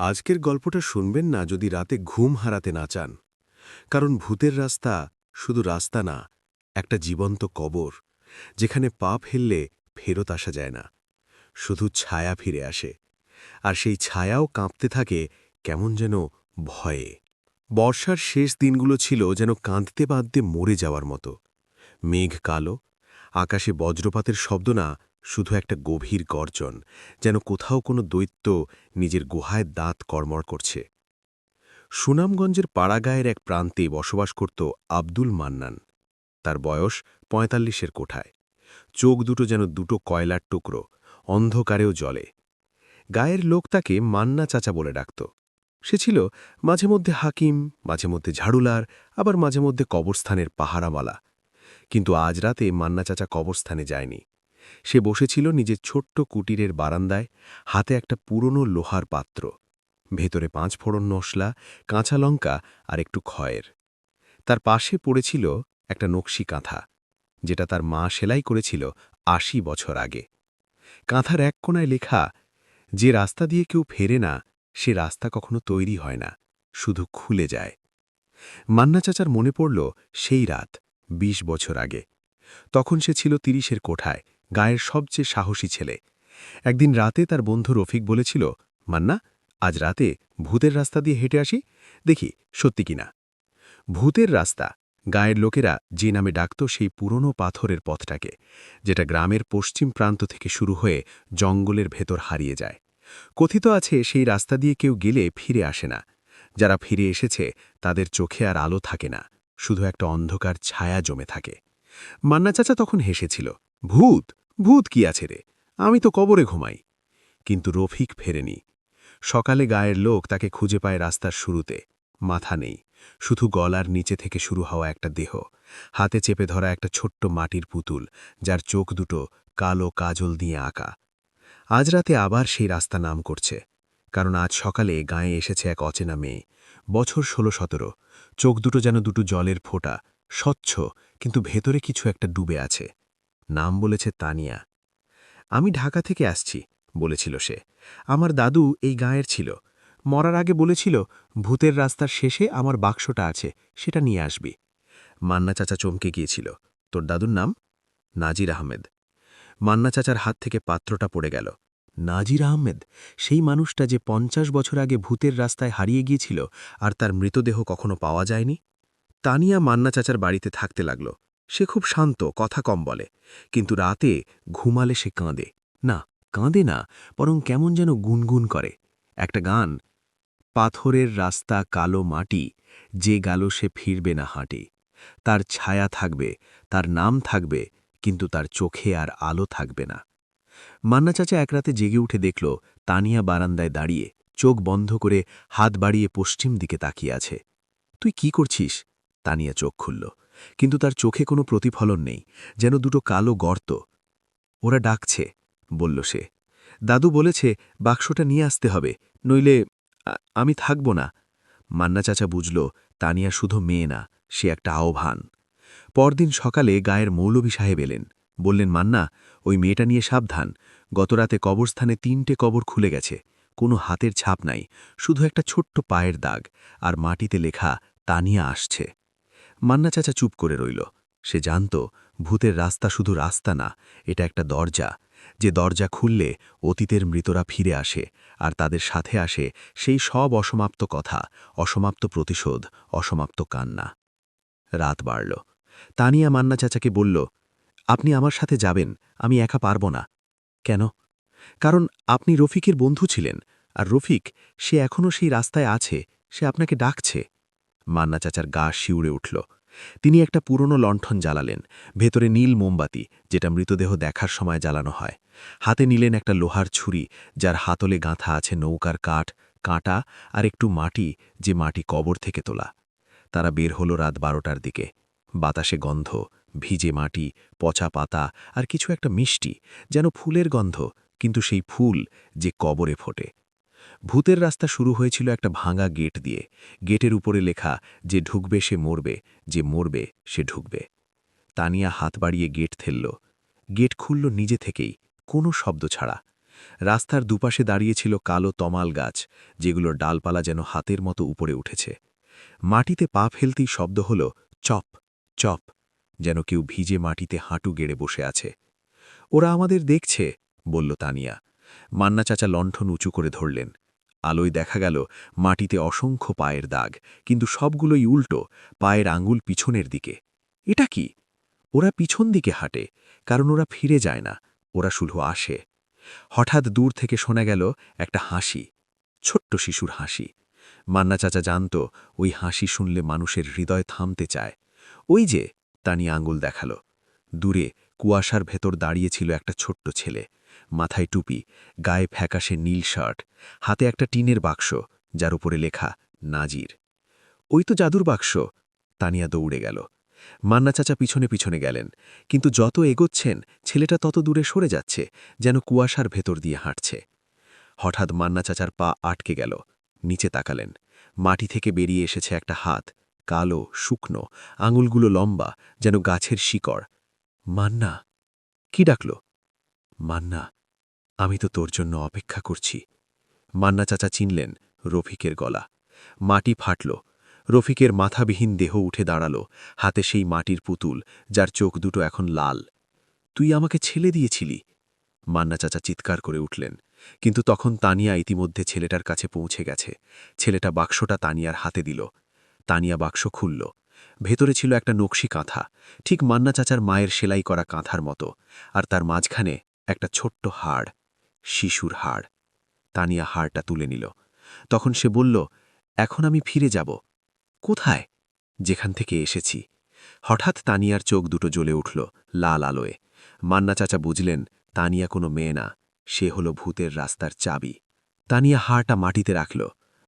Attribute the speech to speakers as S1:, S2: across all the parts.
S1: আজকের গল্পটা শুনবেন না যদি রাতে ঘুম হারাতে না চান। কারণ ভূতের রাস্তা শুধু রাস্তা না, একটা জীবন্ত কবর, যেখানে পা ফেললে ফেরত আসা যায় না, শুধু ছায়া ফিরে আসে। আর সেই ছায়াও কাঁপতে থাকে কেমন যেন ভয়ে। বর্ষার শেষ দিনগুলো ছিল যেন কাঁদতে বাঁধতে মরে যাওয়ার মতো। মেঘ কালো, আকাশে বজ্রপাতের শব্দ না, শুধু একটা গভীর গর্জন, যেন কোথাও কোনো দৈত্য নিজের গুহায় দাঁত কড়মড় করছে। সুনামগঞ্জের পাড়াগাঁয়ের এক প্রান্তে বসবাস করত আব্দুল মান্নান। তার বয়স ৪৫-এর কোঠায়। চোখ দুটো যেন দুটো কয়লার টুকরো, অন্ধকারেও জ্বলে। গায়ের লোক তাকে মান্না চাচা বলে ডাকত। সে ছিল মাঝে মধ্যে হাকিম, মাঝে মধ্যে ঝাড়ুলার, আবার মাঝে মধ্যে কবরস্থানের পাহারাওয়ালা। কিন্তু আজ রাতে মান্না চাচা কবরস্থানে যায়নি। সে বসেছিল নিজের ছোট্ট কুটিরের বারান্দায়, হাতে একটা পুরনো লোহার পাত্র, ভেতরে ৫ ফোড়ন মশলা, কাঁচা লঙ্কা আর একটু খয়ের। তার পাশে পড়েছিল একটা নকশি কাঁথা, যেটা তার মা সেলাই করেছিল ৮০ বছর আগে। কাঁথার এক কোণায় লেখা, যে রাস্তা দিয়ে কেউ ফেরে না, সে রাস্তা কখনো তৈরি হয় না, শুধু খুলে যায়। মান্না চাচার মনে পড়ল সেই রাত ২০ বছর আগে। তখন সে ছিল ৩০-এর কোঠায়, গায়ের সবচেয়ে সাহসী ছেলে। একদিন রাতে তার বন্ধু রফিক বলেছিল, মান্না, আজ রাতে ভূতের রাস্তা দিয়ে হেঁটে আসি, দেখি সত্যি কিনা। ভূতের রাস্তা, গায়ের লোকেরা যে নামে ডাকত সেই পুরনো পাথরের পথটাকে, যেটা গ্রামের পশ্চিম প্রান্ত থেকে শুরু হয়ে জঙ্গলের ভেতর হারিয়ে যায়। কথিত আছে সেই রাস্তা দিয়ে কেউ গেলে ফিরে আসে না। যারা ফিরে এসেছে তাদের চোখে আর আলো থাকে না, শুধু একটা অন্ধকার ছায়া জমে থাকে। মান্না চাচা তখন হেসেছিল, ভূত ভূত কি আছে রে, আমি তো কবরে ঘুমাই। কিন্তু রফিক ফেরেনি। সকালে গায়ের লোক তাকে খুঁজে পায় রাস্তার শুরুতে। মাথা নেই, শুধু গলার নিচে থেকে শুরু হওয়া একটা দেহ, হাতে চেপে ধরা একটা ছোট্ট মাটির পুতুল, যার চোখ দুটো কালো কাজল দিয়ে আঁকা। আজ রাতে আবার সেই রাস্তা নাম করছে, কারণ আজ সকালে গায়ে এসেছে এক অচেনা মেয়ে, বছর ১৬-১৭, চোখ দুটো যেন দুটো জলের ফোঁটা, স্বচ্ছ, কিন্তু ভেতরে কিছু একটা ডুবে আছে। নাম বলেছে তানিয়া। আমি ঢাকা থেকে আসছি, বলেছিল সে। আমার দাদু এই গাঁয়ের ছিল। মরার আগে বলেছিল, ভূতের রাস্তার শেষে আমার বাক্সটা আছে, সেটা নিয়ে আসবি। মান্না চাচা চমকে গিয়েছিল। তোর দাদুর নাম? নাজির আহমেদ। মান্না চাচার হাত থেকে পাত্রটা পড়ে গেল। নাজির আহমেদ, সেই মানুষটা যে ৫০ বছর আগে ভূতের রাস্তায় হারিয়ে গিয়েছিল আর তার মৃতদেহ কখনো পাওয়া যায়নি। তানিয়া মান্না চাচার বাড়িতে থাকতে লাগল। সে খুব শান্ত, কথা কম বলে, কিন্তু রাতে ঘুমালে সে কাঁদে। না, কাঁদে না, বরং কেমন যেন গুনগুন করে একটা গান। পাথরের রাস্তা, কালো মাটি, যে গেল সে ফিরবে না হাঁটে। তার ছায়া থাকবে, তার নাম থাকবে, কিন্তু তার চোখে আর আলো থাকবে না। মান্না চাচা এক রাতে জেগে উঠে দেখল তানিয়া বারান্দায় দাঁড়িয়ে, চোখ বন্ধ করে হাত বাড়িয়ে পশ্চিম দিকে তাকিয়ে আছে। তুই কি করছিস? তানিয়া চোখ খুলল, কিন্তু তার চোখে কোনো প্রতিফলন নেই, যেন দুটো কালো গর্ত। ওরা ডাকছে, বলল সে। দাদু বলেছে বাক্সটা নিয়ে আসতে হবে, নইলে আমি থাকব না। মান্না চাচা বুঝল তানিয়া শুধু মেয়ে না, সে একটা আহ্বান। পরদিন সকালে গায়ের মৌলভী সাহেব এলেন, বললেন, মান্না, ওই মেয়েটা নিয়ে সাবধান। গতরাতে কবরস্থানে ৩টে কবর খুলে গেছে, কোনো হাতের ছাপ নাই, শুধু একটা ছোট্ট পায়ের দাগ, আর মাটিতে লেখা তানিয়া আসছে। মান্না চাচা চুপ করে রইল। সে জানত ভূতের রাস্তা শুধু রাস্তা না, এটা একটা দরজা, যে দরজা খুললে অতীতের মৃতরা ফিরে আসে, আর তাদের সাথে আসে সেই সব অসমাপ্ত কথা, অসমাপ্ত প্রতিশোধ, অসমাপ্ত কান্না। রাত বাড়ল। তানিয়া মান্না চাচাকে বলল, আপনি আমার সাথে যাবেন, আমি একা পারব না। কেন? কারণ আপনি রফিকের বন্ধু ছিলেন, আর রফিক, সে এখনও সেই রাস্তায় আছে, সে আপনাকে ডাকছে। মান্না চাচার গা শিউরে উঠল। তিনি একটা পুরনো লণ্ঠন জ্বালালেন, ভেতরে নীল মোমবাতি, যেটা মৃতদেহ দেখার সময় জ্বালানো হয়। হাতে নিলেন একটা লোহার ছুরি, যার হাতলে গাঁথা আছে নৌকার কাঠ, কাঁটা আর একটু মাটি, যে মাটি কবর থেকে তোলা। তারা বের হল রাত ১২টার দিকে। বাতাসে গন্ধ, ভিজে মাটি, পচা পাতা আর কিছু একটা মিষ্টি, যেন ফুলের গন্ধ, কিন্তু সেই ফুল যে কবরে ফোটে। ভূতের রাস্তা শুরু হয়েছিল একটা ভাঙা গেট দিয়ে। গেটের উপরে লেখা, যে ঢুকবে সে মরবে, যে মরবে সে ঢুকবে। তানিয়া হাত বাড়িয়ে গেট ঠেলল। গেট খুলল নিজে থেকেই, কোনো শব্দ ছাড়া।
S2: রাস্তার দুপাশে দাঁড়িয়েছিল কালো তমাল গাছ, যেগুলোর ডালপালা যেন হাতের মতো উপরে উঠেছে। মাটিতে পা ফেলতেই শব্দ হল চপ চপ, যেন কেউ ভিজে মাটিতে হাঁটু গেড়ে বসে আছে। ওরা আমাদের দেখছে, বলল তানিয়া। মান্না চাচা লণ্ঠন উঁচু করে ধরলেন। আলোয় দেখা গেল মাটিতে অসংখ্য পায়ের দাগ, কিন্তু সবগুলোই উল্টো, পায়ের আঙুল পিছনের দিকে। এটা কি? ওরা পিছন দিকে হাঁটে, কারণ ওরা ফিরে যায় না, ওরা শুধু আসে। হঠাৎ দূর থেকে শোনা গেল একটা হাসি, ছোট্ট শিশুর হাসি। মান্না চাচা জানত ওই হাসি শুনলে মানুষের হৃদয় থামতে চায়। ওই যে, তানি আঙুল দেখাল। দূরে কুয়াশার ভেতর দাঁড়িয়েছিল একটা ছোট্ট ছেলে, মাথায় টুপি, গায়ে ফ্যাকাশে নীল শার্ট, হাতে একটা টিনের বাক্স, যার উপরে লেখা নাজির। ওই তো জাদুর বাক্স। তানিয়া দৌড়ে গেল। মান্না চাচা পিছনে পিছনে গেলেন, কিন্তু যত এগোচ্ছেন ছেলেটা তত দূরে সরে যাচ্ছে, যেন কুয়াশার ভেতর দিয়ে হাঁটছে। হঠাৎ মান্না চাচার পা আটকে গেল। নিচে তাকালেন। মাটি থেকে বেরিয়ে এসেছে একটা হাত, কালো, শুকনো, আঙুলগুলো লম্বা, যেন গাছের শিকড়। মান্না। কি ডাকল? মান্না, আমি তো তোর জন্য অপেক্ষা করছি। মান্না চাচা চিনলেন রফিকের গলা। মাটি ফাটল। রফিকের মাথাবিহীন দেহ উঠে দাঁড়াল, হাতে সেই মাটির পুতুল, যার চোখ দুটো এখন লাল। তুই আমাকে ছেলে দিয়েছিলি। মান্না চাচা চিৎকার করে উঠলেন, কিন্তু তখন তানিয়া ইতিমধ্যে ছেলেটার কাছে পৌঁছে গেছে। ছেলেটা বাক্সটা তানিয়ার হাতে দিল। তানিয়া বাক্স খুলল। ভেতরে ছিল একটা নকশি কাঁথা, ঠিক মান্না চাচার মায়ের সেলাই করা কাঁথার মতো, আর তার মাঝখানে একটা ছোট্ট হাড়, শিশুর হাড়। তানিয়া হাড়টা তুলে নিল। তখন সে বলল, এখন আমি ফিরে যাব। কোথায়? যেখান থেকে এসেছি। হঠাৎ তানিয়ার চোখ দুটো জ্বলে উঠল লাল আলোয়। মান্না চাচা বুঝলেন তানিয়া কোনো মেয়ে না, সে হলো ভূতের রাস্তার চাবি। তানিয়া হাড়টা মাটিতে রাখল।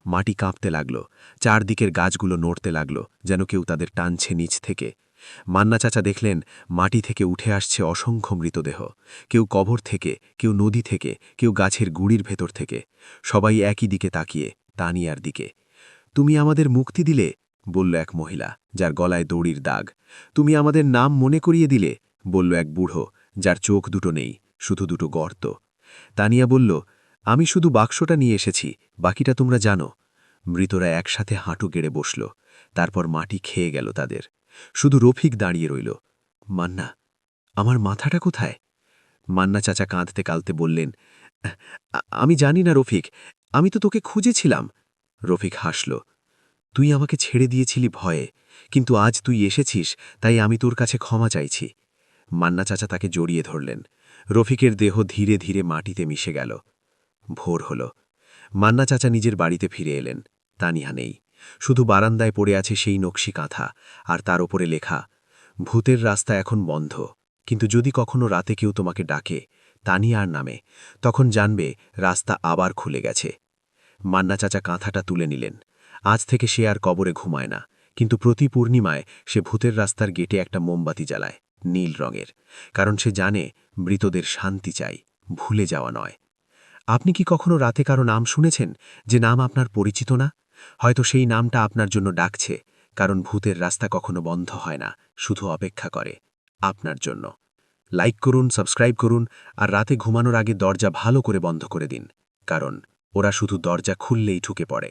S2: মাটি কাঁপতে লাগল, চারদিকের গাছগুলো নড়তে লাগল, যেন কেউ তাদের টানছে নিচ থেকে। মান্না চাচা দেখলেন মাটি থেকে উঠে আসছে অসংখ্য মৃতদেহ, কেউ কবর থেকে, কেউ নদী থেকে, কেউ গাছের গুড়ির ভেতর থেকে। সবাই একই দিকে তাকিয়ে, তানিয়ার দিকে। তুমি আমাদের মুক্তি দিলে, বলল এক মহিলা, যার গলায় দড়ির দাগ। তুমি আমাদের নাম মনে করিয়ে দিলে, বলল এক বুড়ো, যার চোখ দুটো নেই, শুধু দুটো গর্ত। তানিয়া বলল, আমি শুধু বাক্সটা নিয়ে এসেছি, বাকিটা তোমরা জানো। মৃতরা একসাথে হাঁটু গেড়ে বসল, তারপর মাটি খেয়ে গেল তাদের। শুধু রফিক দাঁড়িয়ে রইল। মান্না, আমার মাথাটা কোথায়? মান্না চাচা কাঁদতে কাঁদতে বললেন, আমি জানি না রফিক, আমি তো তোকে খুঁজেছিলাম। রফিক হাসল। তুই আমাকে ছেড়ে দিয়েছিলি ভয়ে, কিন্তু আজ তুই এসেছিস, তাই আমি তোর কাছে ক্ষমা চাইছি। মান্না চাচা তাকে জড়িয়ে ধরলেন। রফিকের দেহ ধীরে ধীরে মাটিতে মিশে গেল। ভোর হল। মান্না চাচা নিজের বাড়িতে ফিরে এলেন। তানিয়া নেই, শুধু বারান্দায় পড়ে আছে সেই নকশি কাঁথা, আর তার ওপরে লেখা, ভূতের রাস্তা এখন বন্ধ, কিন্তু যদি কখনো রাতে কেউ তোমাকে ডাকে তানিয়ার নামে, তখন জানবে রাস্তা আবার খুলে গেছে। মান্না চাচা কাঁথাটা তুলে নিলেন। আজ থেকে সে আর কবরে ঘুমায় না, কিন্তু প্রতি পূর্ণিমায় সে ভূতের রাস্তার গেটে একটা মোমবাতি জ্বালায়, নীল রঙের, কারণ সে জানে মৃতদের শান্তি চাই, ভুলে যাওয়া নয়। আপনি কি কখনো রাতে কারো নাম শুনেছেন, যে নাম আপনার পরিচিত না? হয়তো সেই নামটা আপনার জন্য ডাকছে, কারণ ভূতের রাস্তা কখনো বন্ধ হয় না, শুধু অপেক্ষা করে আপনার জন্য। লাইক করুন, সাবস্ক্রাইব করুন, আর রাতে ঘুমানোর আগে দরজা ভালো করে বন্ধ করে দিন, কারণ ওরা শুধু দরজা খুললেই ঢুকে পড়ে।